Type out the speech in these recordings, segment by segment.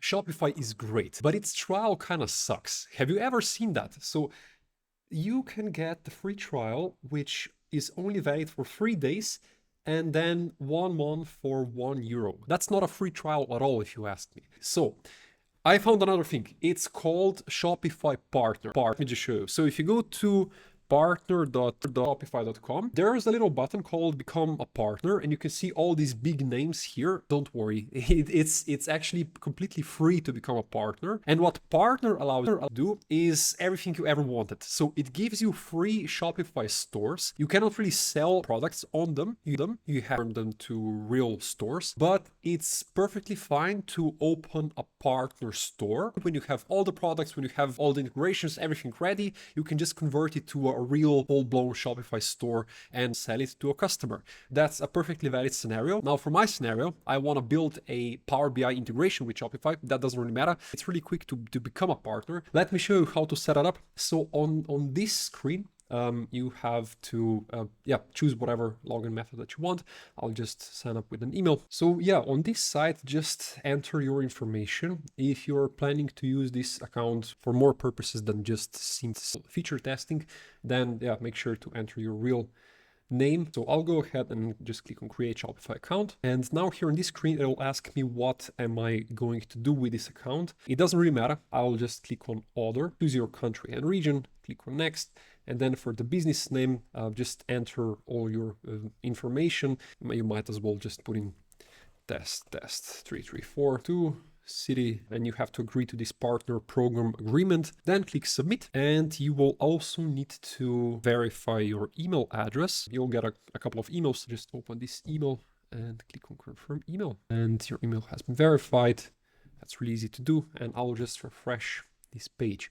Shopify is great, but its trial kind of sucks. Have you ever seen that? So you can get the free trial, which is only valid for 3 days, and then 1 month for €1. That's not a free trial at all, if you ask me. So I found another thing. It's called Shopify Partner. Let me just show you. So if you go to partner.shopify.com, there's a little button called Become a Partner, and you can see all these big names here. Don't worry, it's actually completely free to become a partner. And what Partner allows you to do is everything you ever wanted. So it gives you free Shopify stores. You cannot really sell products on them. You have them to real stores, but it's perfectly fine to open a partner store. When you have all the products, when you have all the integrations, everything ready, you can just convert it to a real full-blown Shopify store and sell it to a customer. That's a perfectly valid scenario. Now for my scenario, I want to build a Power BI integration with Shopify. That doesn't really matter. It's really quick to become a partner. Let me show you how to set it up. So on this screen, you have to choose whatever login method that you want. I'll just sign up with an email. So yeah, on this site, just enter your information. If you're planning to use this account for more purposes than just simple feature testing, then yeah, make sure to enter your real name. So I'll go ahead and just click on create Shopify account. And now here on this screen, it'll ask me what am I going to do with this account. It doesn't really matter. I'll just click on other, choose your country and region, click on next. And then for the business name, just enter all your information. You might as well just put in test 3342 city, and you have to agree to this partner program agreement. Then click submit, and you will also need to verify your email address. You'll get a couple of emails. Just open this email and click on confirm email, and your email has been verified. That's really easy to do, and I'll just refresh this page.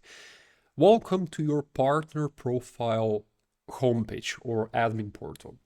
Welcome to your partner profile homepage or admin portal.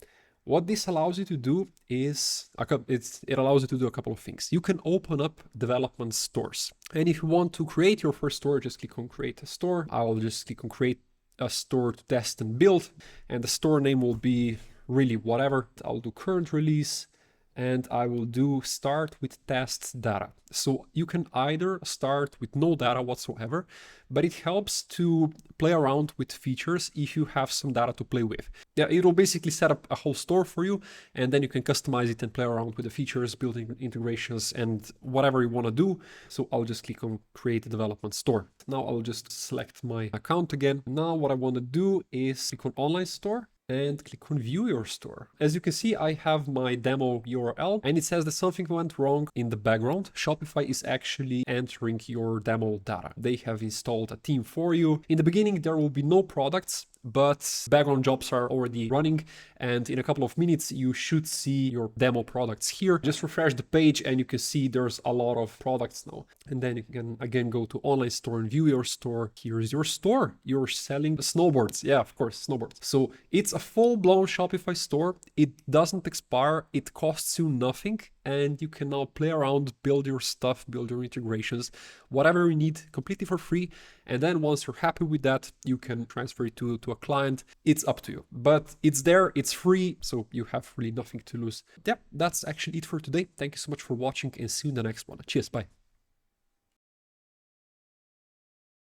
What this allows you to do is, it allows you to do a couple of things. You can open up development stores. And if you want to create your first store, just click on create a store. I'll just click on create a store to test and build. And the store name will be really whatever. I'll do current release. And I will do start with test data. So you can either start with no data whatsoever, but it helps to play around with features if you have some data to play with. Yeah, it'll basically set up a whole store for you, and then you can customize it and play around with the features, building integrations and whatever you want to do. So I'll just click on create a development store. Now I'll just select my account again. Now what I want to do is click on online store and click on view your store. As you can see, I have my demo URL, and it says that something went wrong in the background. Shopify is actually entering your demo data. They have installed a theme for you. In the beginning, there will be no products, but background jobs are already running, and in a couple of minutes you should see your demo products here. Just refresh the page and you can see there's a lot of products now. And then you can again go to online store and view your store. Here's your store. You're selling snowboards. Yeah, of course, snowboards. So it's a full-blown Shopify store. It doesn't expire. It costs you nothing, and you can now play around, build your stuff, build your integrations, whatever you need completely for free. And then once you're happy with that, you can transfer it to a client. It's up to you, but it's there, it's free, so you have really nothing to lose. Yeah, that's actually it for today. Thank you so much for watching, and see you in the next one. Cheers, bye.